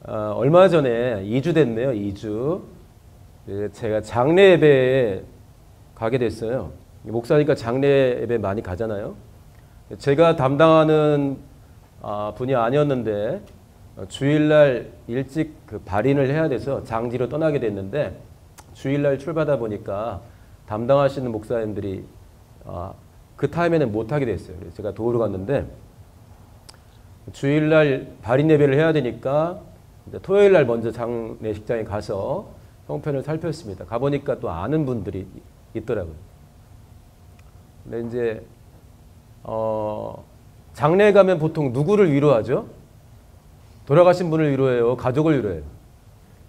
얼마 전에 2주 됐네요. 2주. 제가 장례 예배에 가게 됐어요. 목사니까 장례 예배 많이 가잖아요. 제가 담당하는 분이 아니었는데 주일날 일찍 발인을 해야 돼서 장지로 떠나게 됐는데 주일날 출발하다 보니까 담당하시는 목사님들이 그 타임에는 못하게 됐어요. 그래서 제가 도우러 갔는데 주일날 발인 예배를 해야 되니까 토요일날 먼저 장례식장에 가서 형편을 살폈습니다. 가보니까 또 아는 분들이 있더라고요. 근데 이제 장례에 가면 보통 누구를 위로하죠? 돌아가신 분을 위로해요? 가족을 위로해요?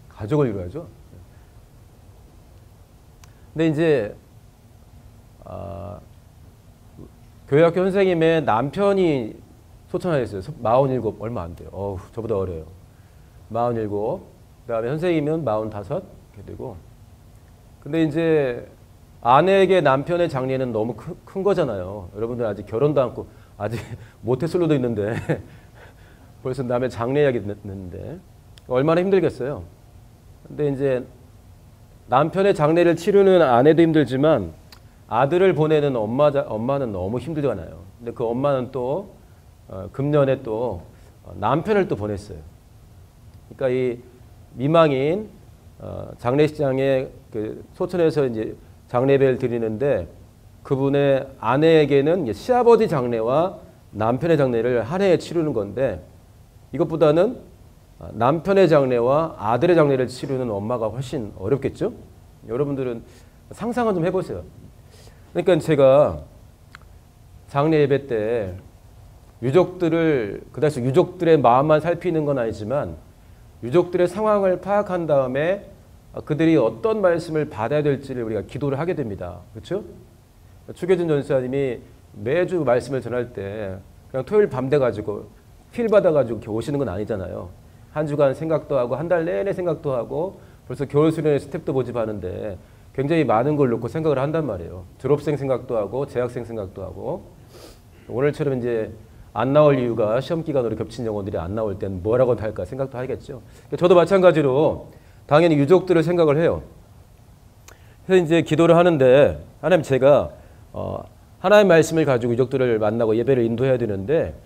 가족을 위로하죠. 근데 이제 교회학교 선생님의 남편이 소천하셨어요. 47, 얼마 안 돼요. 어우, 저보다 어려요. 47, 그 다음에 선생님은 45 이렇게 되고. 근데 이제 아내에게 남편의 장례는 너무 큰 거잖아요. 여러분들 아직 결혼도 않고 아직 모태솔로도 있는데 벌써 남의 장례 이야기 듣는데 얼마나 힘들겠어요. 근데 이제 남편의 장례를 치르는 아내도 힘들지만 아들을 보내는 엄마는 너무 힘들잖아요. 근데 그 엄마는 또 금년에 또 남편을 또 보냈어요. 그러니까 이 미망인 장례식장에 그 소천에서 이제 장례배를 드리는데 그분의 아내에게는 시아버지 장례와 남편의 장례를 한 해에 치르는 건데 이것보다는 남편의 장례와 아들의 장례를 치르는 엄마가 훨씬 어렵겠죠? 여러분들은 상상을 좀 해보세요. 그러니까 제가 장례 예배 때 유족들을 그다지 유족들의 마음만 살피는 건 아니지만 유족들의 상황을 파악한 다음에 그들이 어떤 말씀을 받아야 될지를 우리가 기도를 하게 됩니다. 그렇죠? 추계준 전사님이 매주 말씀을 전할 때 그냥 토요일 밤 돼가지고 필 받아가지고 이렇게 오시는 건 아니잖아요. 한 주간 생각도 하고 한 달 내내 생각도 하고 벌써 겨울 수련회 스텝도 모집하는데 굉장히 많은 걸 놓고 생각을 한단 말이에요. 졸업생 생각도 하고 재학생 생각도 하고 오늘처럼 이제 안 나올 이유가 시험 기간으로 겹친 영혼들이 안 나올 땐 뭐라고 할까 생각도 하겠죠. 저도 마찬가지로 당연히 유족들을 생각을 해요. 그래서 이제 기도를 하는데 하나님 제가 하나님의 말씀을 가지고 유족들을 만나고 예배를 인도해야 되는데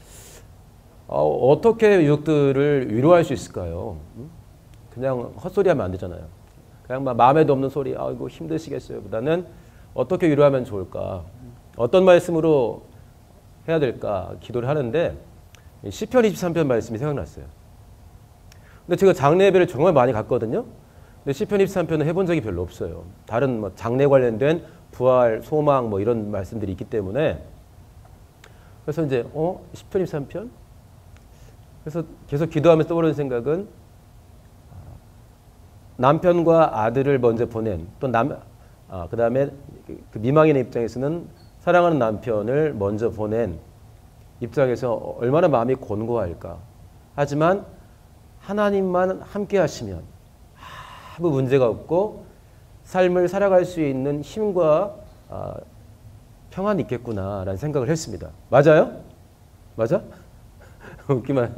어떻게 유족들을 위로할 수 있을까요? 그냥 헛소리하면 안 되잖아요. 그냥 막 마음에도 없는 소리, 이거 힘드시겠어요. 보다는 어떻게 위로하면 좋을까? 어떤 말씀으로 해야 될까? 기도를 하는데 시편 23편 말씀이 생각났어요. 근데 제가 장례 예배를 정말 많이 갔거든요. 근데 시편 23편은 해본 적이 별로 없어요. 다른 뭐 장례 관련된 부활, 소망 뭐 이런 말씀들이 있기 때문에 그래서 이제 시편 23편? 그래서 계속 기도하면서 떠오르는 생각은 남편과 아들을 먼저 보낸 또 그 다음에 그 미망인의 입장에서는 사랑하는 남편을 먼저 보낸 입장에서 얼마나 마음이 곤고할까. 하지만 하나님만 함께 하시면 아무 문제가 없고 삶을 살아갈 수 있는 힘과 평안이 있겠구나라는 생각을 했습니다. 맞아요? 맞아? 웃기만.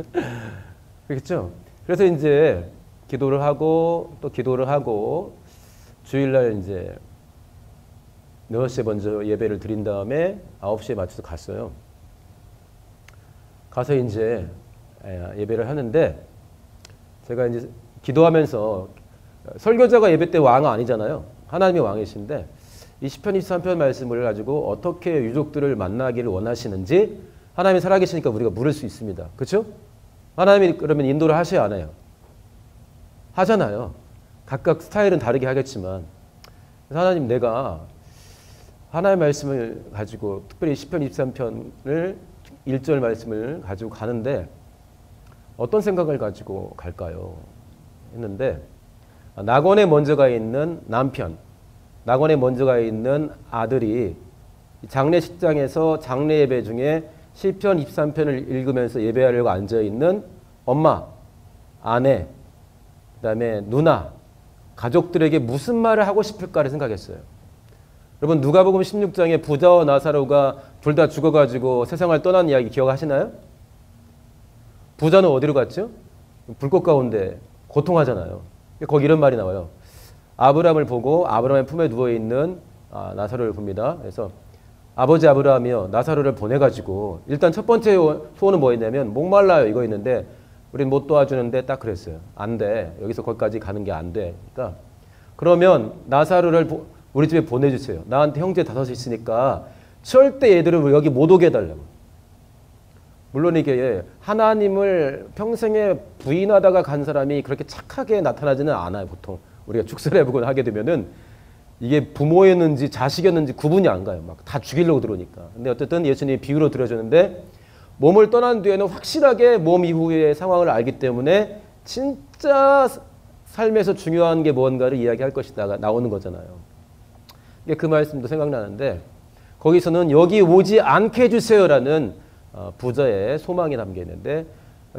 그렇겠죠? 그래서 이제 기도를 하고 또 기도를 하고 주일날 이제 6시에 먼저 예배를 드린 다음에 9시에 맞춰서 갔어요. 가서 이제 예배를 하는데 제가 이제 기도하면서 설교자가 예배 때 왕은 아니잖아요. 하나님이 왕이신데 이 시편 23편 말씀을 가지고 어떻게 유족들을 만나기를 원하시는지 하나님이 살아계시니까 우리가 물을 수 있습니다. 그렇죠? 하나님이 그러면 인도를 하셔야 안 해요? 하잖아요. 각각 스타일은 다르게 하겠지만 하나님 내가 하나님의 말씀을 가지고 특별히 시편 23편을 1절 말씀을 가지고 가는데 어떤 생각을 가지고 갈까요? 했는데 낙원에 먼저 가 있는 남편, 낙원에 먼저 가 있는 아들이 장례식장에서 장례 예배 중에 시편 23편을 읽으면서 예배하려고 앉아있는 엄마, 아내, 그 다음에 누나, 가족들에게 무슨 말을 하고 싶을까를 생각했어요. 여러분 누가복음 16장에 부자와 나사로가 둘 다 죽어가지고 세상을 떠난 이야기 기억하시나요? 부자는 어디로 갔죠? 불꽃 가운데 고통하잖아요. 거기 이런 말이 나와요. 아브라함을 보고 아브라함의 품에 누워있는 나사로를 봅니다. 그래서 아버지 아브라함이요 나사로를 보내가지고 일단 첫 번째 소원은 뭐였냐면 목말라요 이거 있는데 우린 못 도와주는데 딱 그랬어요. 안 돼. 여기서 거기까지 가는 게 안 돼. 그러니까 그러면 나사로를 우리 집에 보내주세요. 나한테 형제 5이 있으니까 절대 얘들을 여기 못 오게 해달라고. 물론 이게 하나님을 평생에 부인하다가 간 사람이 그렇게 착하게 나타나지는 않아요. 보통 우리가 축설해보고 하게 되면은 이게 부모였는지 자식이었는지 구분이 안 가요. 막 다 죽이려고 들어오니까. 근데 어쨌든 예수님이 비유로 들어주는데 몸을 떠난 뒤에는 확실하게 몸 이후의 상황을 알기 때문에 진짜 삶에서 중요한 게 뭔가를 이야기할 것이다 나오는 거잖아요. 그 말씀도 생각나는데 거기서는 여기 오지 않게 해주세요라는 부자의 소망이 담겨 있는데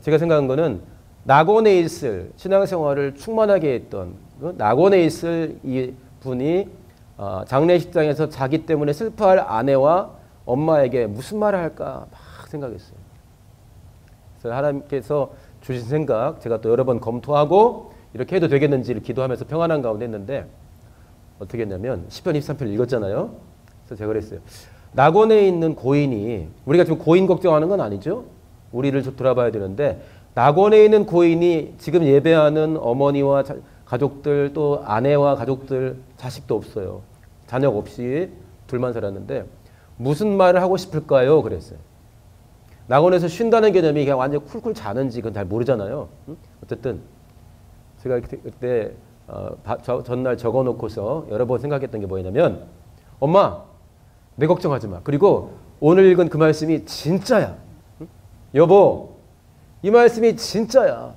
제가 생각한 거는 낙원에 있을 신앙생활을 충만하게 했던 낙원에 있을 이 분이 장례식장에서 자기 때문에 슬퍼할 아내와 엄마에게 무슨 말을 할까 막 생각했어요. 그래서 하나님께서 주신 생각 제가 또 여러 번 검토하고 이렇게 해도 되겠는지를 기도하면서 평안한 가운데 했는데 어떻게 했냐면 시편 23편 읽었잖아요. 그래서 제가 그랬어요. 낙원에 있는 고인이 우리가 지금 고인 걱정하는 건 아니죠. 우리를 돌아봐야 되는데 낙원에 있는 고인이 지금 예배하는 어머니와 가족들 또 아내와 가족들 자식도 없어요. 자녀 없이 둘만 살았는데 무슨 말을 하고 싶을까요? 그랬어요. 낙원에서 쉰다는 개념이 그냥 완전 쿨쿨 자는지 그건 잘 모르잖아요. 어쨌든 제가 그때 전날 적어놓고서 여러 번 생각했던 게 뭐냐면 엄마 내 걱정하지 마. 그리고 오늘 읽은 그 말씀이 진짜야. 여보 이 말씀이 진짜야.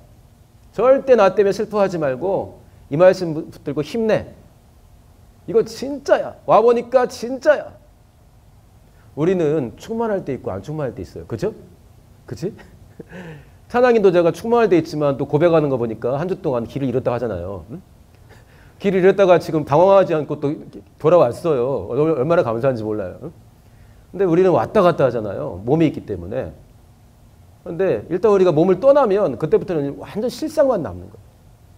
절대 나 때문에 슬퍼하지 말고 이 말씀 붙들고 힘내. 이거 진짜야. 와보니까 진짜야. 우리는 충만할 때 있고 안 충만할 때 있어요. 그죠? 그치? 찬양인도자가 충만할 때 있지만 또 고백하는 거 보니까 한 주 동안 길을 잃었다 하잖아요. 응? 길을 잃었다가 지금 방황하지 않고 또 돌아왔어요. 얼마나 감사한지 몰라요. 응? 근데 우리는 왔다 갔다 하잖아요. 몸이 있기 때문에. 그런데 일단 우리가 몸을 떠나면 그때부터는 완전 실상만 남는 거예요.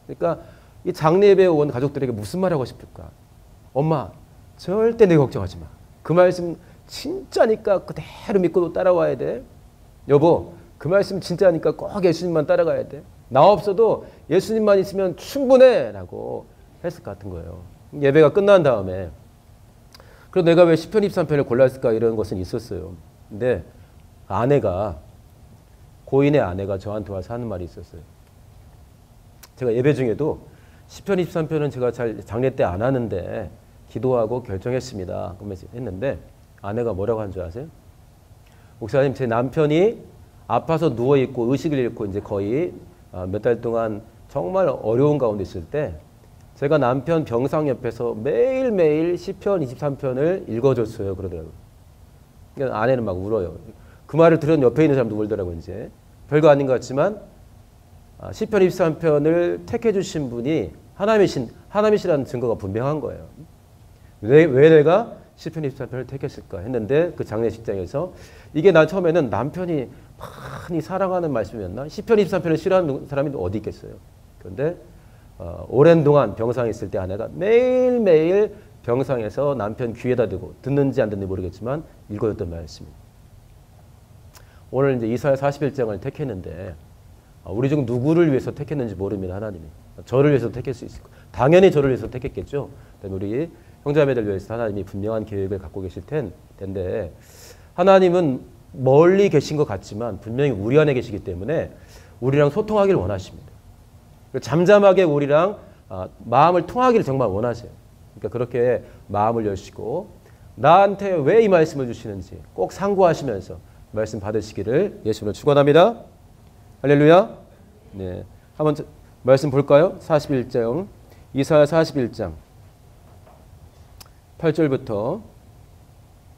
그러니까 이 장례배에 온 가족들에게 무슨 말 하고 싶을까? 엄마 절대 내 걱정하지 마. 그 말씀 진짜니까 그대로 믿고 따라와야 돼. 여보 그 말씀 진짜니까 꼭 예수님만 따라가야 돼. 나 없어도 예수님만 있으면 충분해 라고 했을 것 같은 거예요. 예배가 끝난 다음에 그래서 내가 왜 시편 23편을 골랐을까 이런 것은 있었어요. 근데 고인의 아내가 저한테 와서 하는 말이 있었어요. 제가 예배 중에도 시편 23편은 제가 잘 장례 때 안 하는데 기도하고 결정했습니다. 그러면서 했는데 아내가 뭐라고 한 줄 아세요? 목사님 제 남편이 아파서 누워있고 의식을 잃고 이제 거의 몇 달 동안 정말 어려운 가운데 있을 때 제가 남편 병상 옆에서 매일매일 시편 23편을 읽어줬어요. 그러더라고요. 그러니까 아내는 막 울어요. 그 말을 들은 옆에 있는 사람도 울더라고요. 이제 별거 아닌 것 같지만 시편 23편을 택해 주신 분이 하나님이시라는 증거가 분명한 거예요. 왜 내가 시편 23편을 택했을까 했는데 그 장례식장에서 이게 난 처음에는 남편이 많이 사랑하는 말씀이었나? 시편 23편을 싫어하는 사람이 어디 있겠어요. 그런데 오랜 동안 병상에 있을 때 아내가 매일매일 병상에서 남편 귀에다 대고 듣는지 안 듣는지 모르겠지만 읽어줬던 말씀입니다. 오늘 이제 이사야 41장을 택했는데 우리 중 누구를 위해서 택했는지 모릅니다. 하나님이. 저를 위해서 택할 수 있을 거예요. 당연히 저를 위해서 택했겠죠. 우리 형제자매들 위해서 하나님이 분명한 계획을 갖고 계실 텐데 하나님은 멀리 계신 것 같지만 분명히 우리 안에 계시기 때문에 우리랑 소통하기를 원하십니다. 잠잠하게 우리랑 마음을 통하기를 정말 원하세요. 그러니까 그렇게 마음을 여시고 나한테 왜 이 말씀을 주시는지 꼭 상고하시면서 말씀 받으시기를 예수님으로 축원합니다. 할렐루야. 네, 한번 말씀 볼까요? 41장 이사야 41장 8절부터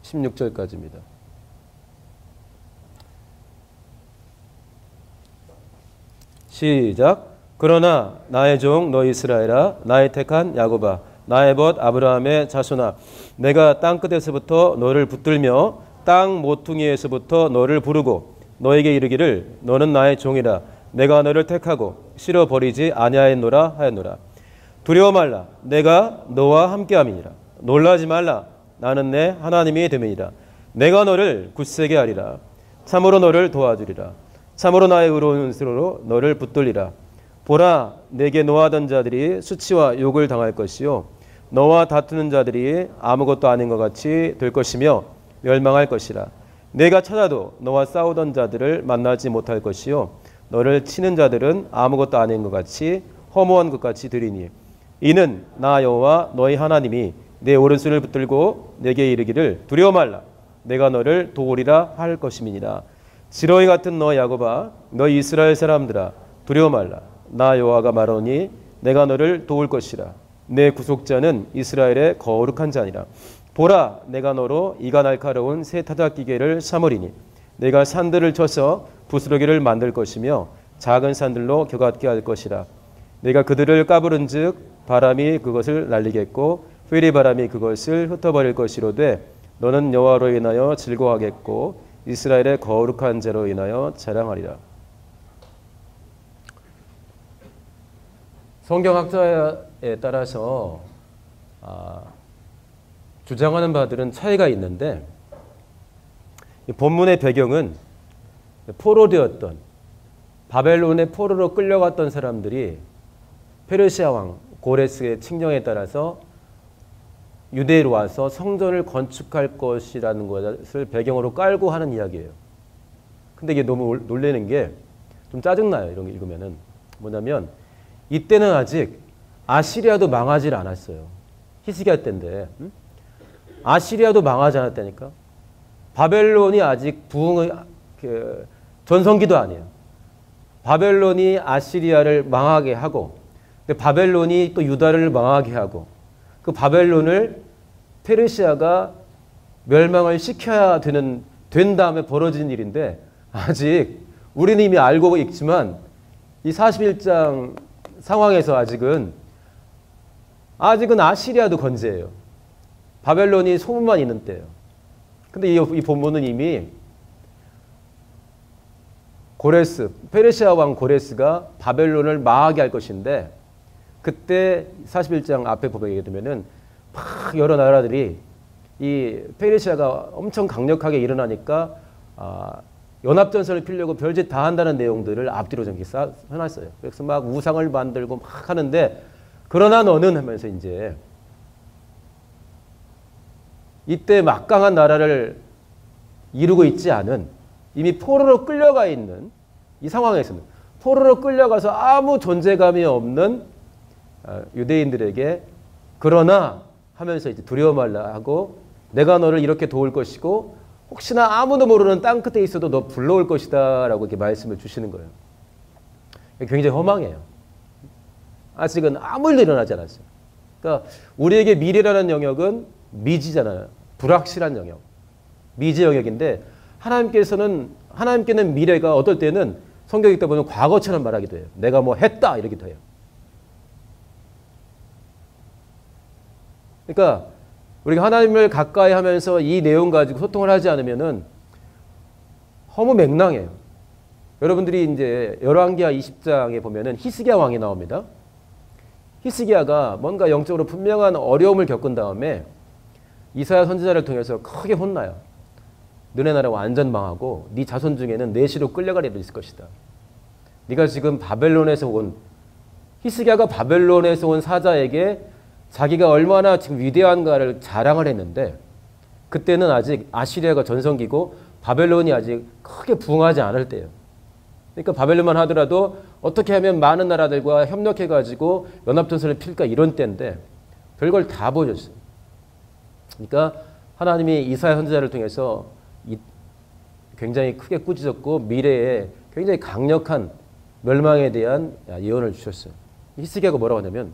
16절까지입니다. 시작. 그러나 나의 종 너 이스라엘아 나의 택한 야곱아 나의 벗 아브라함의 자손아 내가 땅끝에서부터 너를 붙들며 땅 모퉁이에서부터 너를 부르고 너에게 이르기를 너는 나의 종이라 내가 너를 택하고 실어버리지 아니하였노라 하였노라. 두려워 말라. 내가 너와 함께함이니라. 놀라지 말라. 나는 내 하나님이 됨이니라. 내가 너를 굳세게 하리라. 참으로 너를 도와주리라. 참으로 나의 의로운 수로 너를 붙들리라. 보라, 내게 노하던 자들이 수치와 욕을 당할 것이요 너와 다투는 자들이 아무것도 아닌 것 같이 될 것이며 멸망할 것이라. 내가 찾아도 너와 싸우던 자들을 만나지 못할 것이요 너를 치는 자들은 아무것도 아닌 것 같이 허무한 것 같이 되리니 이는 나 여호와 너희 하나님이 내 오른손을 붙들고 내게 이르기를 두려워 말라. 내가 너를 도우리라 할 것임이니라. 지렁이 같은 너 야곱아, 너희 이스라엘 사람들아, 두려워 말라. 나 여호와가 말하노니 내가 너를 도울 것이라. 내 구속자는 이스라엘의 거룩한 자니라. 보라, 내가 너로 이가 날카로운 새 타작기계를 삼으리니 내가 산들을 쳐서 부스러기를 만들 것이며 작은 산들로 겨같게 할 것이라. 내가 그들을 까부른즉 바람이 그것을 날리겠고 회리바람이 그것을 흩어버릴 것이로되 너는 여호와로 인하여 즐거워하겠고 이스라엘의 거룩한 자로 인하여 자랑하리라. 성경학자에 따라서 주장하는 바들은 차이가 있는데 이 본문의 배경은 포로되었던 바벨론의 포로로 끌려갔던 사람들이 페르시아 왕 고레스의 칙령에 따라서 유대로 와서 성전을 건축할 것이라는 것을 배경으로 깔고 하는 이야기예요. 근데 이게 너무 놀라는 게 좀 짜증나요. 이런 거 읽으면은. 뭐냐면 이때는 아직 아시리아도 망하지 않았어요. 히스기야 때인데. 아시리아도 망하지 않았다니까. 바벨론이 아직 전성기도 아니에요. 바벨론이 아시리아를 망하게 하고 근데 바벨론이 또 유다를 망하게 하고 그 바벨론을 페르시아가 멸망을 시켜야 된 다음에 벌어진 일인데 아직 우리는 이미 알고 있지만 이 41장 상황에서 아직은 아시리아도 건재해요. 바벨론이 소문만 있는 때예요. 근데 이 본문은 이미 페르시아 왕 고레스가 바벨론을 망하게 할 것인데 그때 41장 앞에 보게 되면은 막 여러 나라들이 이 페르시아가 엄청 강력하게 일어나니까 연합전선을 피려고 별짓 다 한다는 내용들을 앞뒤로 좀 이렇게 해놨어요. 그래서 막 우상을 만들고 막 하는데 그러나 너는 하면서 이제 이때 막강한 나라를 이루고 있지 않은 이미 포로로 끌려가 있는 이 상황에서는 포로로 끌려가서 아무 존재감이 없는 유대인들에게 그러나 하면서 이제 두려워 말라 하고 내가 너를 이렇게 도울 것이고 혹시나 아무도 모르는 땅 끝에 있어도 너 불러올 것이다 라고 이렇게 말씀을 주시는 거예요. 굉장히 허망해요. 아직은 아무 일도 일어나지 않았어요. 그러니까 우리에게 미래라는 영역은 미지잖아요. 불확실한 영역. 미지 영역인데 하나님께는 미래가 어떨 때는 성경 읽다 보면 과거처럼 말하기도 해요. 내가 뭐 했다 이러기도 해요. 그러니까 우리가 하나님을 가까이 하면서 이 내용 가지고 소통을 하지 않으면은 허무맹랑해요. 여러분들이 이제 열왕기하 20장에 보면은 히스기야 왕이 나옵니다. 히스기야가 뭔가 영적으로 분명한 어려움을 겪은 다음에 이사야 선지자를 통해서 크게 혼나요. 너네 나라 완전 망하고 네 자손 중에는 내시로 끌려갈 일이 있을 것이다. 네가 지금 히스기야가 바벨론에서 온 사자에게 자기가 얼마나 지금 위대한가를 자랑을 했는데 그때는 아직 아시리아가 전성기고 바벨론이 아직 크게 부흥하지 않을 때예요. 그러니까 바벨론만 하더라도 어떻게 하면 많은 나라들과 협력해가지고 연합전선을 필까 이런 때인데 별걸 다 보여줬어요. 그러니까 하나님이 이사야 선지자를 통해서 굉장히 크게 꾸짖었고 미래에 굉장히 강력한 멸망에 대한 예언을 주셨어요. 히스기야가 뭐라고 하냐면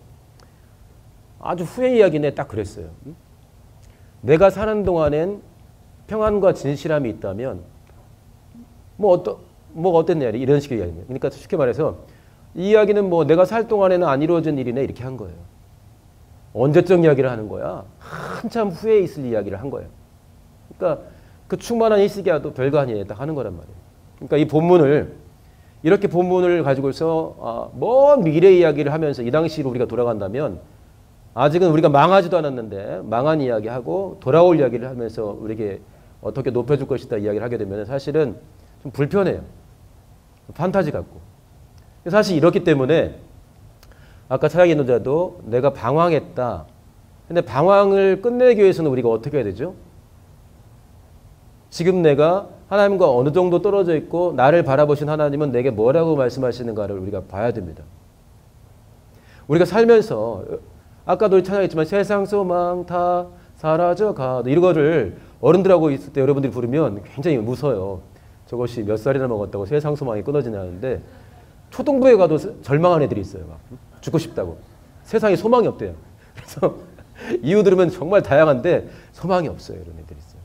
아주 후의 이야기인데 딱 그랬어요. 내가 사는 동안엔 평안과 진실함이 있다면 뭐가 어땠냐 이런 식의 이야기입니다. 그러니까 쉽게 말해서 이 이야기는 뭐 내가 살 동안에는 안 이루어진 일이네 이렇게 한 거예요. 언제적 이야기를 하는 거야? 한참 후에 있을 이야기를 한 거예요. 그러니까 그 충만한 히스기야도 별거 아니에요. 딱 하는 거란 말이에요. 그러니까 이 본문을 이렇게 본문을 가지고서 먼 미래 이야기를 하면서 이 당시로 우리가 돌아간다면 아직은 우리가 망하지도 않았는데 망한 이야기하고 돌아올 이야기를 하면서 우리에게 어떻게 높여줄 것이다 이야기를 하게 되면 사실은 좀 불편해요. 판타지 같고. 사실 이렇기 때문에 아까 차량의 노자도 내가 방황했다. 근데 방황을 끝내기 위해서는 우리가 어떻게 해야 되죠? 지금 내가 하나님과 어느 정도 떨어져 있고 나를 바라보신 하나님은 내게 뭐라고 말씀하시는가를 우리가 봐야 됩니다. 우리가 살면서 아까도 찬양했지만 세상 소망 다 사라져가 이런 거를 어른들하고 있을 때 여러분들이 부르면 굉장히 무서워요. 저것이 몇 살이나 먹었다고 세상 소망이 끊어지냐는데 초등부에 가도 절망한 애들이 있어요. 막 죽고 싶다고. 세상에 소망이 없대요. 그래서 이유 들으면 정말 다양한데 소망이 없어요. 이런 애들이 있어요.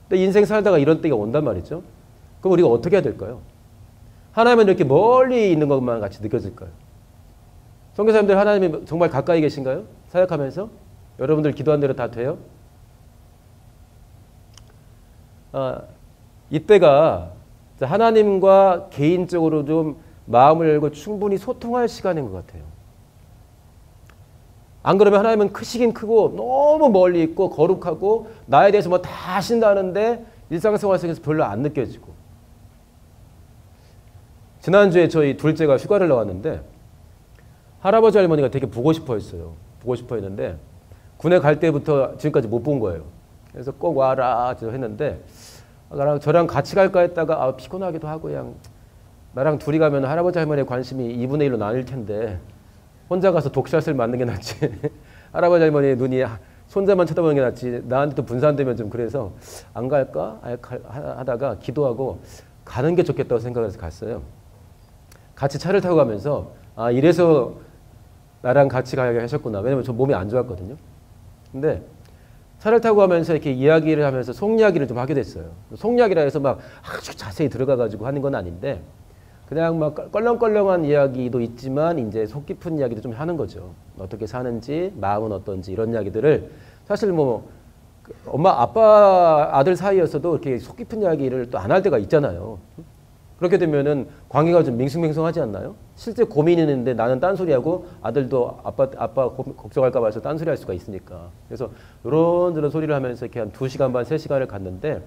근데 인생 살다가 이런 때가 온단 말이죠. 그럼 우리가 어떻게 해야 될까요? 하나님은 이렇게 멀리 있는 것만 같이 느껴질까요? 선교사님들 하나님이 정말 가까이 계신가요? 사역하면서? 여러분들 기도한 대로 다 돼요? 이때가 하나님과 개인적으로 좀 마음을 열고 충분히 소통할 시간인 것 같아요. 안 그러면 하나님은 크시긴 크고 너무 멀리 있고 거룩하고 나에 대해서 뭐 다 아신다는데 일상생활 속에서 별로 안 느껴지고. 지난주에 저희 둘째가 휴가를 나왔는데 할아버지 할머니가 되게 보고 싶어 했어요. 보고 싶어 했는데 군에 갈 때부터 지금까지 못 본 거예요. 그래서 꼭 와라 했는데 저랑 같이 갈까 했다가 피곤하기도 하고 그냥 나랑 둘이 가면 할아버지 할머니의 관심이 2분의 1로 나뉠 텐데 혼자 가서 독샷을 맞는 게 낫지. 할아버지 할머니의 눈이 손자만 쳐다보는 게 낫지. 나한테 또 분산되면 좀 그래서 안 갈까 하다가 기도하고 가는 게 좋겠다고 생각해서 갔어요. 같이 차를 타고 가면서 이래서 나랑 같이 가게 하셨구나. 왜냐면 저 몸이 안 좋았거든요. 근데 차를 타고 가면서 이렇게 이야기를 하면서 속 이야기를 좀 하게 됐어요. 속 이야기라 해서 막 아주 자세히 들어가가지고 하는 건 아닌데 그냥 막 껄렁껄렁한 이야기도 있지만 이제 속 깊은 이야기도 좀 하는 거죠. 어떻게 사는지, 마음은 어떤지 이런 이야기들을 사실 뭐 엄마, 아빠, 아들 사이였어도 이렇게 속 깊은 이야기를 또 안 할 때가 있잖아요. 그렇게 되면은 관계가 좀 밍숭맹숭하지 않나요? 실제 고민이 있는데 나는 딴소리하고 아들도 아빠 걱정할까 봐 해서 딴소리 할 수가 있으니까. 그래서 이런저런 소리를 하면서 이렇게 한 2시간 반, 3시간을 갔는데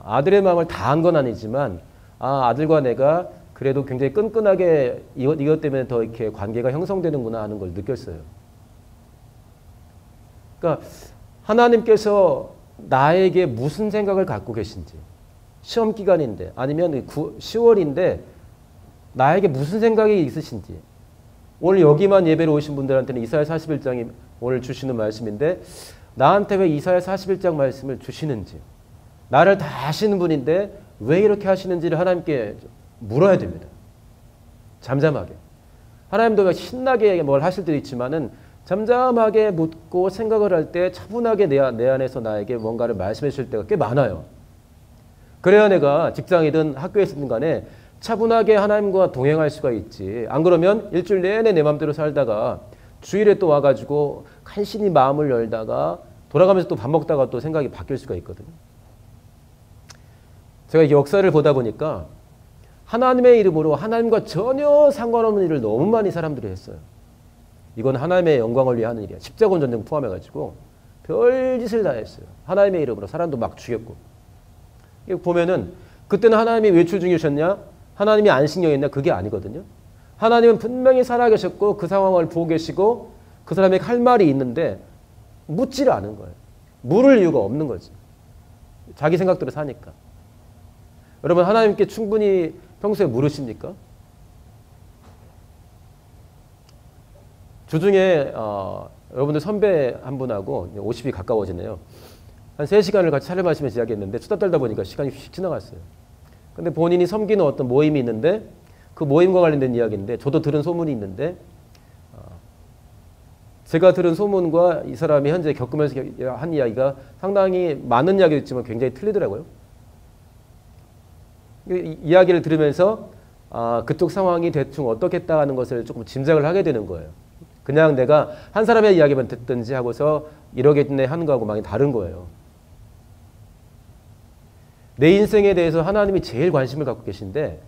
아들의 마음을 다 한 건 아니지만 아들과 내가 그래도 굉장히 끈끈하게 이것 때문에 더 이렇게 관계가 형성되는구나 하는 걸 느꼈어요. 그러니까 하나님께서 나에게 무슨 생각을 갖고 계신지 시험 기간인데 아니면 10월인데 나에게 무슨 생각이 있으신지 오늘 여기만 예배로 오신 분들한테는 이사야 41장이 오늘 주시는 말씀인데 나한테 왜 이사야 41장 말씀을 주시는지 나를 다 아시는 분인데 왜 이렇게 하시는지를 하나님께 물어야 됩니다. 잠잠하게. 하나님도 신나게 뭘 하실 때도 있지만은 잠잠하게 묻고 생각을 할 때 차분하게 내 안에서 나에게 뭔가를 말씀해 주실 때가 꽤 많아요. 그래야 내가 직장이든 학교에서든 간에 차분하게 하나님과 동행할 수가 있지. 안 그러면 일주일 내내 내 마음대로 살다가 주일에 또 와가지고 간신히 마음을 열다가 돌아가면서 또 밥 먹다가 또 생각이 바뀔 수가 있거든요. 제가 역사를 보다 보니까 하나님의 이름으로 하나님과 전혀 상관없는 일을 너무 많이 사람들이 했어요. 이건 하나님의 영광을 위해 하는 일이야. 십자군 전쟁 포함해가지고 별짓을 다 했어요. 하나님의 이름으로 사람도 막 죽였고. 보면은 그때는 하나님이 외출 중이셨냐? 하나님이 안신경했냐? 그게 아니거든요. 하나님은 분명히 살아계셨고 그 상황을 보고 계시고 그 사람에게 할 말이 있는데 묻지를 않은 거예요. 물을 이유가 없는 거지. 자기 생각대로 사니까. 여러분 하나님께 충분히 평소에 물으십니까? 주중에 여러분들 선배 한 분하고 50이 가까워지네요. 한 3시간을 같이 차를 마시면서 이야기했는데 수다 떨다 보니까 시간이 휙 지나갔어요. 근데 본인이 섬기는 어떤 모임이 있는데 그 모임과 관련된 이야기인데 저도 들은 소문이 있는데 제가 들은 소문과 이 사람이 현재 겪으면서 한 이야기가 상당히 많은 이야기도 있지만 굉장히 틀리더라고요. 이야기를 들으면서 그쪽 상황이 대충 어떻겠다 하는 것을 조금 짐작을 하게 되는 거예요. 그냥 내가 한 사람의 이야기만 듣든지 하고서 이러겠네 하는 거하고 많이 다른 거예요. 내 인생에 대해서 하나님이 제일 관심을 갖고 계신데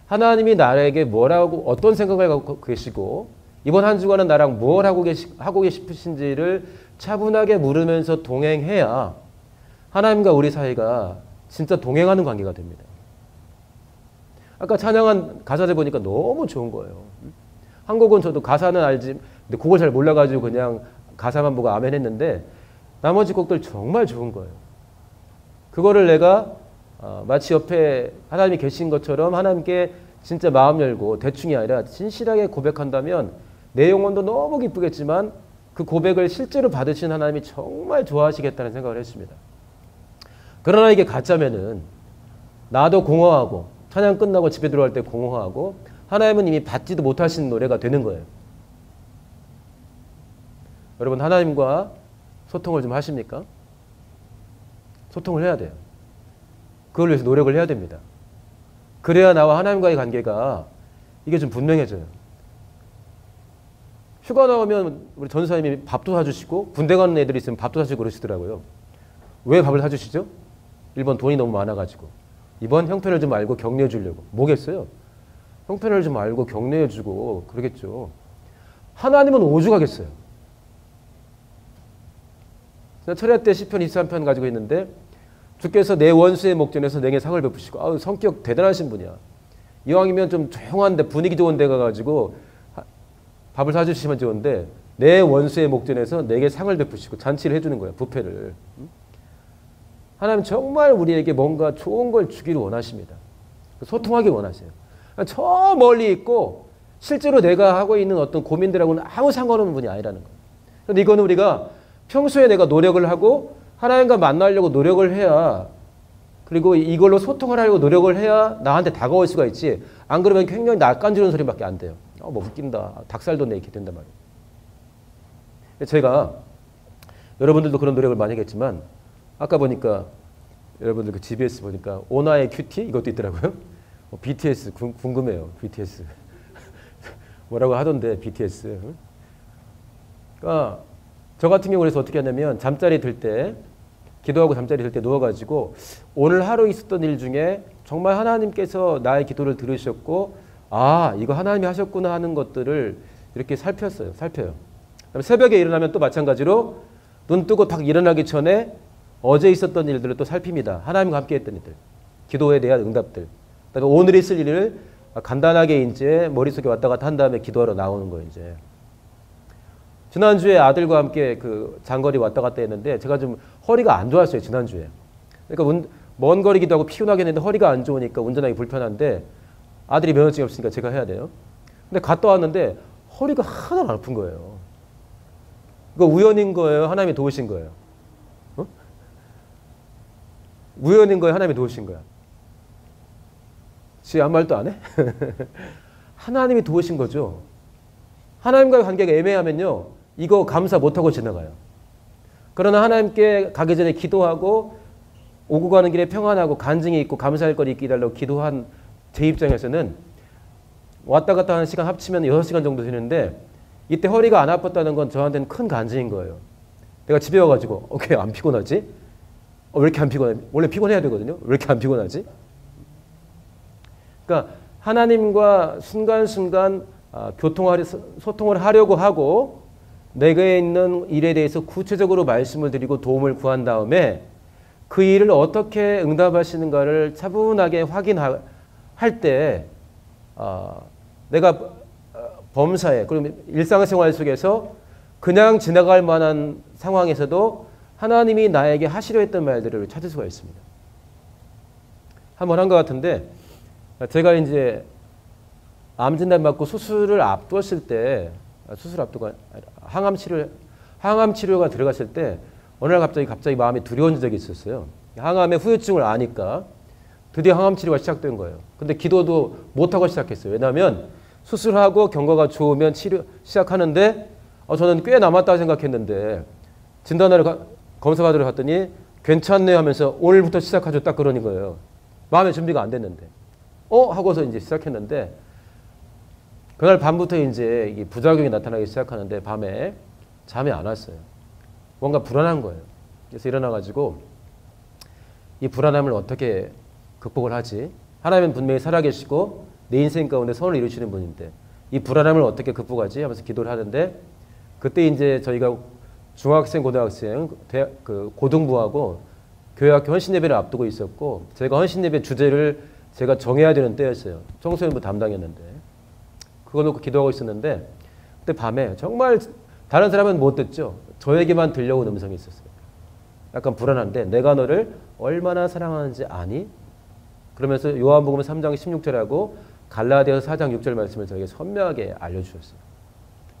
하나님이 나에게 뭐라고 어떤 생각을 갖고 계시고 이번 한 주간은 나랑 뭘 하고 계시신지를 차분하게 물으면서 동행해야 하나님과 우리 사이가 진짜 동행하는 관계가 됩니다. 아까 찬양한 가사들 보니까 너무 좋은 거예요. 한 곡은 저도 가사는 알지 근데 그걸 잘 몰라가지고 그냥 가사만 보고 아멘 했는데 나머지 곡들 정말 좋은 거예요. 그거를 내가 마치 옆에 하나님이 계신 것처럼 하나님께 진짜 마음 열고 대충이 아니라 진실하게 고백한다면 내 영혼도 너무 기쁘겠지만 그 고백을 실제로 받으신 하나님이 정말 좋아하시겠다는 생각을 했습니다. 그러나 이게 가짜면은 나도 공허하고 찬양 끝나고 집에 들어갈 때 공허하고 하나님은 이미 받지도 못하신 노래가 되는 거예요. 여러분 하나님과 소통을 좀 하십니까? 소통을 해야 돼요. 그걸 위해서 노력을 해야 됩니다. 그래야 나와 하나님과의 관계가 이게 좀 분명해져요. 휴가 나오면 우리 전사님이 밥도 사주시고 군대 가는 애들이 있으면 밥도 사주고 그러시더라고요. 왜 밥을 사주시죠? 1번 돈이 너무 많아가지고 2번 형편을 좀 알고 격려해 주려고. 뭐겠어요? 형편을 좀 알고 격려해 주고 그러겠죠. 하나님은 오죽하겠어요. 철야 때 시편 23편 가지고 있는데 주께서 내 원수의 목전에서 내게 상을 베푸시고 성격 대단하신 분이야. 이왕이면 좀 조용한데 분위기 좋은 데 가가지고 밥을 사주시면 좋은데 내 원수의 목전에서 내게 상을 베푸시고 잔치를 해주는 거야. 뷔페를. 하나님 정말 우리에게 뭔가 좋은 걸 주기를 원하십니다. 소통하기 원하세요. 저 멀리 있고 실제로 내가 하고 있는 어떤 고민들하고는 아무 상관없는 분이 아니라는 거예요. 그런데 이거는 우리가 평소에 내가 노력을 하고 하나님과 만나려고 노력을 해야 그리고 이걸로 소통을 하려고 노력을 해야 나한테 다가올 수가 있지. 안 그러면 굉장히 낯간지러운 소리밖에 안 돼요. 뭐 웃긴다. 닭살도 내 이렇게 된단 말이에요. 제가 여러분들도 그런 노력을 많이 했겠지만 아까 보니까 여러분들 그 GBS 보니까 오나의 큐티 이것도 있더라고요. BTS 궁금해요. BTS 뭐라고 하던데 BTS. 그러니까 저 같은 경우 그래서 어떻게 하냐면 잠자리 들 때 기도하고 잠자리 들 때 누워가지고 오늘 하루 있었던 일 중에 정말 하나님께서 나의 기도를 들으셨고 이거 하나님이 하셨구나 하는 것들을 이렇게 살펴요. 그다음에 새벽에 일어나면 또 마찬가지로 눈 뜨고 딱 일어나기 전에 어제 있었던 일들을 또 살핍니다. 하나님과 함께 했던 일들. 기도에 대한 응답들. 그다음에 오늘 있을 일을 간단하게 이제 머릿속에 왔다 갔다 한 다음에 기도하러 나오는 거예요, 이제. 지난주에 아들과 함께 그 장거리 왔다 갔다 했는데 제가 좀 허리가 안 좋았어요, 지난주에. 그러니까 먼 거리기도 하고 피곤하게 했는데 허리가 안 좋으니까 운전하기 불편한데 아들이 면허증이 없으니까 제가 해야 돼요. 근데 갔다 왔는데 허리가 하나도 안 아픈 거예요. 이거 우연인 거예요? 하나님이 도우신 거예요? 우연인 거예요? 하나님이 도우신 거야? 지금 아무 말도 안 해? 하나님이 도우신 거죠. 하나님과의 관계가 애매하면요. 이거 감사 못하고 지나가요. 그러나 하나님께 가기 전에 기도하고 오고 가는 길에 평안하고 간증이 있고 감사할 거리 있게 해달라고 기도한 제 입장에서는 왔다 갔다 하는 시간 합치면 6시간 정도 되는데 이때 허리가 안 아팠다는 건 저한테는 큰 간증인 거예요. 내가 집에 와가지고 왜 안 피곤하지? 왜 이렇게 안 피곤해? 원래 피곤해야 되거든요. 왜 이렇게 안 피곤하지? 그러니까 하나님과 순간순간 소통을 하려고 하고 내게 있는 일에 대해서 구체적으로 말씀을 드리고 도움을 구한 다음에 그 일을 어떻게 응답하시는가를 차분하게 확인할 때 내가 범사에 그리고 일상생활 속에서 그냥 지나갈 만한 상황에서도 하나님이 나에게 하시려 했던 말들을 찾을 수가 있습니다. 한번 한 것 같은데 제가 이제 암 진단 받고 수술을 앞두었을 때 항암 치료가 들어갔을 때 어느 날 갑자기 마음이 두려운 적이 있었어요. 항암의 후유증을 아니까 드디어 항암 치료가 시작된 거예요. 근데 기도도 못하고 시작했어요. 왜냐하면 수술하고 경과가 좋으면 치료 시작하는데 저는 꽤 남았다고 생각했는데 진단하러 검사 받으러 갔더니 괜찮네요 하면서 오늘부터 시작하죠. 딱 그러는 거예요. 마음의 준비가 안 됐는데. 하고서 이제 시작했는데 그날 밤부터 이제 이게 부작용이 나타나기 시작하는데 밤에 잠이 안 왔어요. 뭔가 불안한 거예요. 그래서 일어나가지고 이 불안함을 어떻게 극복을 하지? 하나님은 분명히 살아계시고 내 인생 가운데 선을 이루시는 분인데 이 불안함을 어떻게 극복하지? 하면서 기도를 하는데 그때 이제 저희가 중학생, 고등학생, 고등부하고 교회학교 헌신예배를 앞두고 있었고 제가 헌신예배 주제를 제가 정해야 되는 때였어요. 청소년부 담당했는데 그거 놓고 기도하고 있었는데 그때 밤에 정말 다른 사람은 못 듣죠. 저에게만 들려온 음성이 있었어요. 약간 불안한데 내가 너를 얼마나 사랑하는지 아니? 그러면서 요한복음 3장 16절하고 갈라디아서 4장 6절 말씀을 저에게 선명하게 알려주셨어요.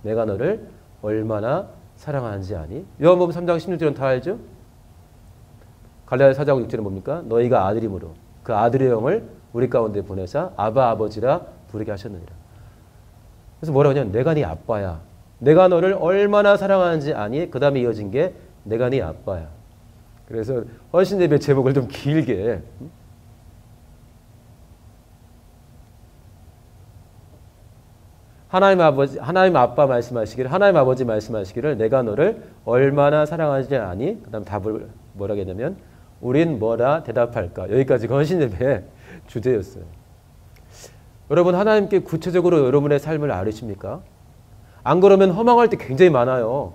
내가 너를 얼마나 사랑하는지 아니? 요한복음 3장 16절은 다 알죠? 갈라디아서 4장 6절은 뭡니까? 너희가 아들이므로 그 아들의 영을 우리 가운데 보내사 아바 아버지라 부르게 하셨느니라. 그래서 뭐라고 하냐면 내가 네 아빠야. 내가 너를 얼마나 사랑하는지 아니? 그 다음에 이어진 게 내가 네 아빠야. 그래서 헌신예배 제목을 좀 길게 하나님 아버지, 하나님 아빠 말씀하시기를, 하나님 아버지 말씀하시기를 내가 너를 얼마나 사랑하지 아니? 그 다음 답을 뭐라고 했냐면 우린 뭐라 대답할까? 여기까지가 헌신예배의 주제였어요. 여러분 하나님께 구체적으로 여러분의 삶을 알으십니까? 안 그러면 허망할 때 굉장히 많아요.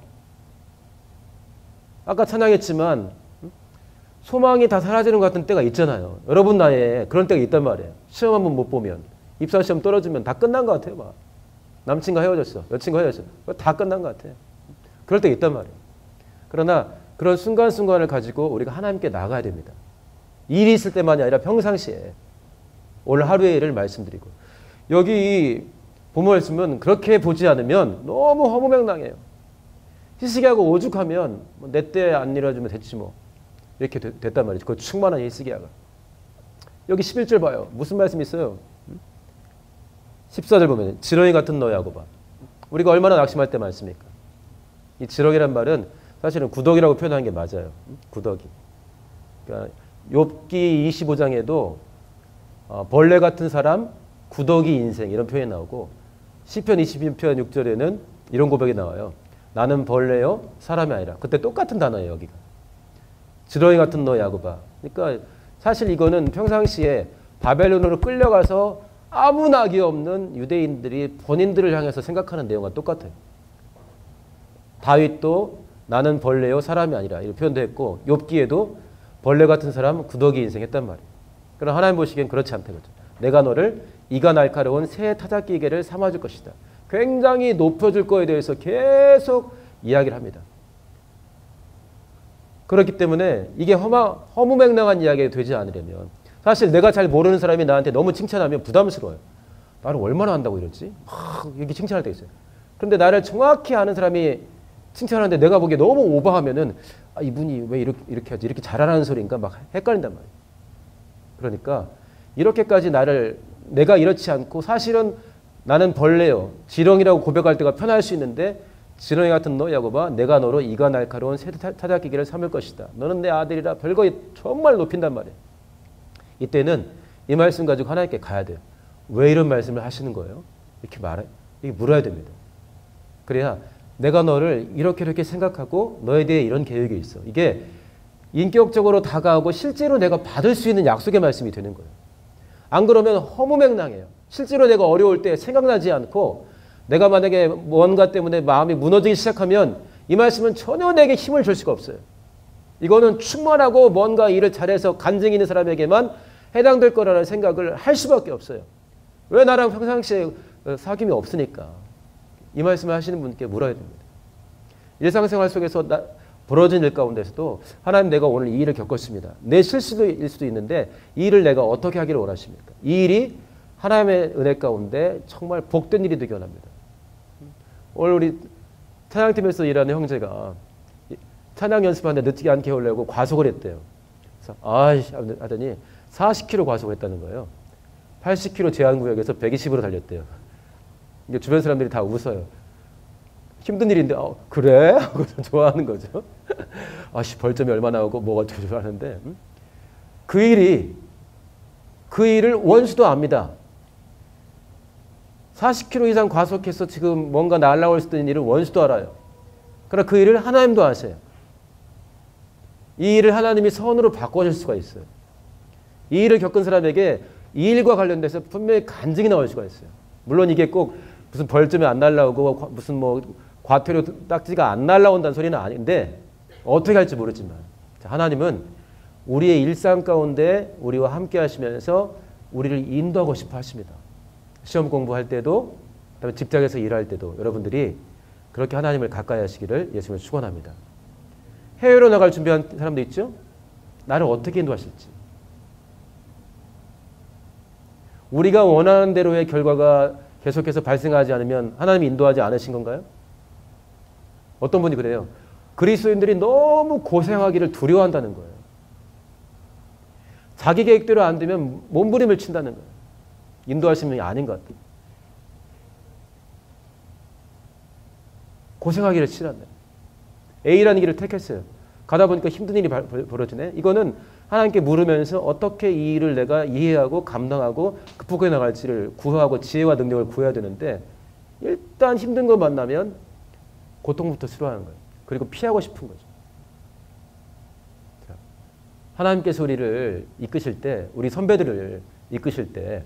아까 찬양했지만 소망이 다 사라지는 것 같은 때가 있잖아요. 여러분 나이에 그런 때가 있단 말이에요. 시험 한번 못 보면 입사시험 떨어지면 다 끝난 것 같아요. 막. 남친과 헤어졌어. 여친과 헤어졌어. 다 끝난 것 같아. 그럴 때가 있단 말이에요. 그러나 그런 순간순간을 가지고 우리가 하나님께 나가야 됩니다. 일이 있을 때만이 아니라 평상시에 오늘 하루의 일을 말씀드리고 여기 본문 말씀은 그렇게 보지 않으면 너무 허무맹랑해요. 히스기야가 오죽하면 내 때 안 이뤄주면 됐지 뭐 이렇게 됐단 말이죠. 그 충만한 히스기야가. 여기 11절 봐요. 무슨 말씀이 있어요? 14절 보면 지렁이 같은 너 야곱아. 우리가 얼마나 낙심할 때 많습니까? 이 지렁이란 말은 사실은 구더기라고 표현하는 게 맞아요. 구더기. 그러니까 욥기 25장에도 벌레 같은 사람, 구더기 인생 이런 표현이 나오고 시편 22편 6절에는 이런 고백이 나와요. 나는 벌레요 사람이 아니라. 그때 똑같은 단어예요. 여기가. 지렁이 같은 너 야곱아. 그러니까 사실 이거는 평상시에 바벨론으로 끌려가서 아무 낙이 없는 유대인들이 본인들을 향해서 생각하는 내용과 똑같아요. 다윗도 나는 벌레요 사람이 아니라 이렇게 표현도 했고 욥기에도 벌레 같은 사람 구더기 인생 했단 말이에요. 그러나 하나님 보시기엔 그렇지 않다. 그렇죠? 내가 너를 이가 날카로운 새 타작기계를 삼아줄 것이다. 굉장히 높여줄 거에 대해서 계속 이야기를 합니다. 그렇기 때문에 이게 허무맹랑한 이야기가 되지 않으려면 사실 내가 잘 모르는 사람이 나한테 너무 칭찬하면 부담스러워요. 나를 얼마나 한다고 이러지? 이렇게 칭찬할 때 있어요. 그런데 나를 정확히 아는 사람이 칭찬하는데 내가 보기에 너무 오버하면은 이분이 왜 이렇게 하지? 이렇게 잘하는 소리인가? 막 헷갈린단 말이에요. 그러니까 이렇게까지 내가 이렇지 않고 사실은 나는 벌레요. 지렁이라고 고백할 때가 편할 수 있는데 지렁이 같은 너 야곱아 내가 너로 이가 날카로운 새 타작기계를 삼을 것이다. 너는 내 아들이라 별거 정말 높인단 말이에요. 이때는 이 말씀 가지고 하나님께 가야 돼요. 왜 이런 말씀을 하시는 거예요? 이렇게 물어야 됩니다. 그래야 내가 너를 이렇게 생각하고 너에 대해 이런 계획이 있어. 이게 인격적으로 다가오고 실제로 내가 받을 수 있는 약속의 말씀이 되는 거예요. 안 그러면 허무맹랑해요. 실제로 내가 어려울 때 생각나지 않고 내가 만약에 뭔가 때문에 마음이 무너지기 시작하면 이 말씀은 전혀 내게 힘을 줄 수가 없어요. 이거는 충만하고 뭔가 일을 잘해서 간증이 있는 사람에게만 해당될 거라는 생각을 할 수밖에 없어요. 왜 나랑 평상시에 사귐이 없으니까. 이 말씀을 하시는 분께 물어야 됩니다. 일상생활 속에서 벌어진 일 가운데서도 하나님 내가 오늘 이 일을 겪었습니다. 내 실수일 수도 있는데 이 일을 내가 어떻게 하기를 원하십니까? 이 일이 하나님의 은혜 가운데 정말 복된 일이 되기 원합니다. 오늘 우리 찬양팀에서 일하는 형제가 찬양 연습하는데 늦지 않게 하려고 과속을 했대요. 그래서 하더니 40km 과속을 했다는 거예요. 80km 제한구역에서 120으로 달렸대요. 주변 사람들이 다 웃어요. 힘든 일인데 그래? 하고 좋아하는 거죠. 벌점이 얼마 나오고 뭐가 어쩌고 하는데 그 일을 원수도 압니다. 40km 이상 과속해서 지금 뭔가 날아올 수 있는 일을 원수도 알아요. 그러나 그 일을 하나님도 아세요. 이 일을 하나님이 선으로 바꿔줄 수가 있어요. 이 일을 겪은 사람에게 이 일과 관련돼서 분명히 간증이 나올 수가 있어요. 물론 이게 꼭 무슨 벌점이 안 날라오고 무슨 뭐 과태료 딱지가 안 날라온다는 소리는 아닌데 어떻게 할지 모르지만 하나님은 우리의 일상 가운데 우리와 함께 하시면서 우리를 인도하고 싶어 하십니다. 시험 공부할 때도 그다음에 직장에서 일할 때도 여러분들이 그렇게 하나님을 가까이 하시기를 예수님을 축원합니다. 해외로 나갈 준비한 사람도 있죠? 나를 어떻게 인도하실지. 우리가 원하는 대로의 결과가 계속해서 발생하지 않으면 하나님이 인도하지 않으신 건가요? 어떤 분이 그래요. 그리스도인들이 너무 고생하기를 두려워한다는 거예요. 자기 계획대로 안 되면 몸부림을 친다는 거예요. 인도하시는 분이 아닌 것 같아요. 고생하기를 싫어한다. A라는 길을 택했어요. 가다 보니까 힘든 일이 벌어지네. 이거는 하나님께 물으면서 어떻게 이 일을 내가 이해하고 감당하고 극복해 나갈지를 구하고 지혜와 능력을 구해야 되는데 일단 힘든 거 만나면 고통부터 싫어하는 거예요. 그리고 피하고 싶은 거죠. 하나님께서 우리를 이끄실 때, 우리 선배들을 이끄실 때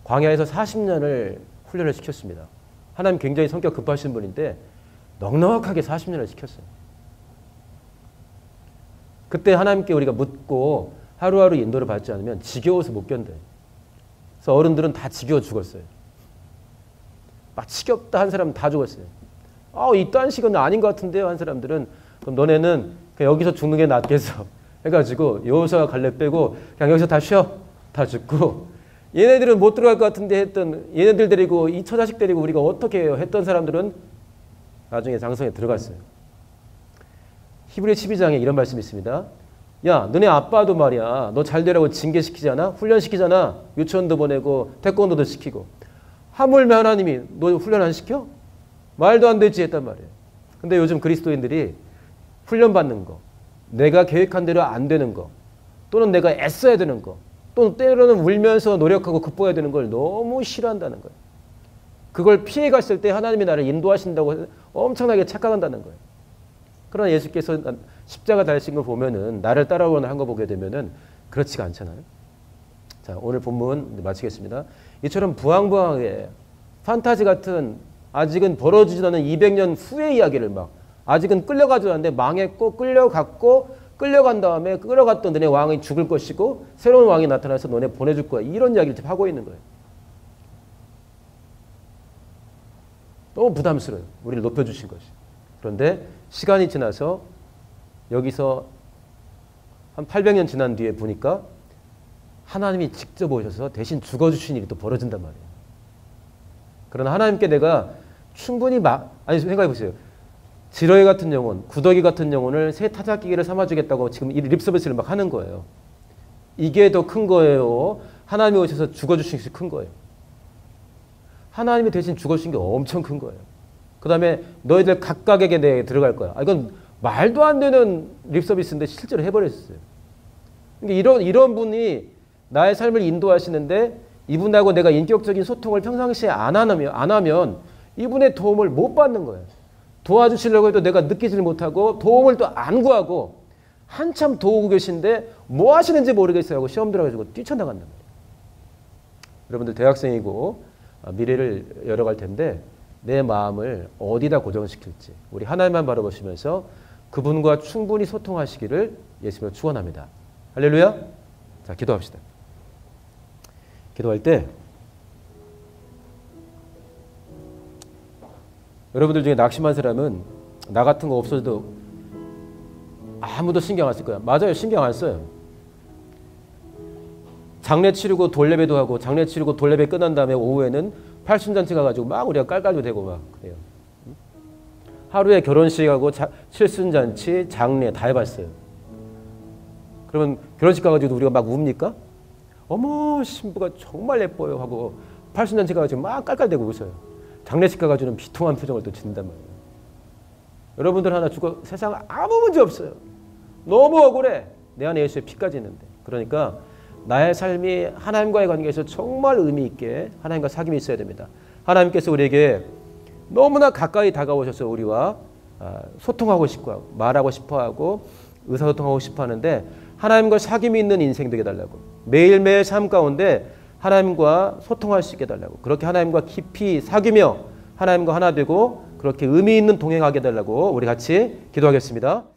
광야에서 40년을 훈련을 시켰습니다. 하나님 굉장히 성격 급하신 분인데 넉넉하게 40년을 시켰어요. 그때 하나님께 우리가 묻고 하루하루 인도를 받지 않으면 지겨워서 못 견뎌요. 그래서 어른들은 다 지겨워 죽었어요. 막 지겹다 한 사람은 다 죽었어요. 이딴 식은 아닌 것 같은데요 한 사람들은 그럼 너네는 그냥 여기서 죽는 게 낫겠어 해가지고 여호수아와 갈렙 빼고 그냥 여기서 다 쉬어. 다 죽고 얘네들은 못 들어갈 것 같은데 했던 얘네들 데리고 이 처자식 데리고 우리가 어떻게 해요 했던 사람들은 나중에 장성에 들어갔어요. 히브리 12장에 이런 말씀이 있습니다. 야 너네 아빠도 말이야 너 잘 되라고 징계시키잖아. 훈련시키잖아. 유치원도 보내고 태권도도 시키고 하물며 하나님이 너 훈련 안 시켜? 말도 안 되지 했단 말이에요. 근데 요즘 그리스도인들이 훈련받는 거 내가 계획한 대로 안 되는 거 또는 내가 애써야 되는 거 또는 때로는 울면서 노력하고 극복해야 되는 걸 너무 싫어한다는 거예요. 그걸 피해 갔을 때 하나님이 나를 인도하신다고 엄청나게 착각한다는 거예요. 그러나 예수께서 십자가 달리신 걸 보면은 나를 따라오는 한 거 보게 되면은 그렇지가 않잖아요. 자, 오늘 본문 마치겠습니다. 이처럼 부황부황하게 판타지 같은 아직은 벌어지지도 않은 200년 후의 이야기를 막 아직은 끌려가지도 않는데 망했고 끌려갔고 끌려간 다음에 끌어갔던 너네 왕이 죽을 것이고 새로운 왕이 나타나서 너네 보내줄 거야. 이런 이야기를 지금 하고 있는 거예요. 너무 부담스러워요. 우리를 높여주신 것이. 그런데 시간이 지나서 여기서 한 800년 지난 뒤에 보니까 하나님이 직접 오셔서 대신 죽어주신 일이 또 벌어진단 말이에요. 그러나 하나님께 내가 충분히 아니 생각해 보세요. 지렁이 같은 영혼, 구더기 같은 영혼을 새 타작기계를 삼아주겠다고 지금 이 립서비스를 막 하는 거예요. 이게 더 큰 거예요. 하나님이 오셔서 죽어주신 것이 큰 거예요. 하나님이 대신 죽어주신 게 엄청 큰 거예요. 그 다음에 너희들 각각에게 내가 들어갈 거야. 이건 말도 안 되는 립서비스인데 실제로 해버렸어요. 그러니까 이런 분이 나의 삶을 인도하시는데 이분하고 내가 인격적인 소통을 평상시에 안 하면 이분의 도움을 못 받는 거예요. 도와주시려고 해도 내가 느끼질 못하고 도움을 또 안 구하고 한참 도우고 계신데 뭐 하시는지 모르겠어요 하고 시험 들어가지고 뛰쳐나간단 말이에요. 여러분들 대학생이고 미래를 열어갈 텐데 내 마음을 어디다 고정시킬지 우리 하나님만 바라보시면서 그분과 충분히 소통하시기를 예수님으로 축원합니다. 할렐루야. 자, 기도합시다. 기도할 때 여러분들 중에 낙심한 사람은 나 같은 거 없어도 아무도 신경 안 쓸 거야. 맞아요. 신경 안 써요. 장례 치르고 돌예배도 하고 장례 치르고 돌예배 끝난 다음에 오후에는 팔순잔치 가가지고 막 우리가 깔깔도 대고 막 그래요. 하루에 결혼식하고 칠순잔치, 장례 다 해봤어요. 그러면 결혼식 가가지고 우리가 막 웁니까? 어머 신부가 정말 예뻐요 하고 팔순잔치 가가지고 막 깔깔대고 웃어요. 장례식 가가지고는 비통한 표정을 또 짓는단 말이에요. 여러분들 하나 죽어 세상 아무 문제 없어요. 너무 억울해. 내 안에 예수의 피까지 있는데. 그러니까 나의 삶이 하나님과의 관계에서 정말 의미 있게 하나님과 사귐이 있어야 됩니다. 하나님께서 우리에게 너무나 가까이 다가오셔서 우리와 소통하고 싶고 말하고 싶어하고 의사소통하고 싶어 하는데 하나님과 사귐이 있는 인생 되게 해달라고. 매일매일 삶 가운데 하나님과 소통할 수 있게 해달라고. 그렇게 하나님과 깊이 사귀며 하나님과 하나 되고 그렇게 의미 있는 동행하게 해달라고 우리 같이 기도하겠습니다.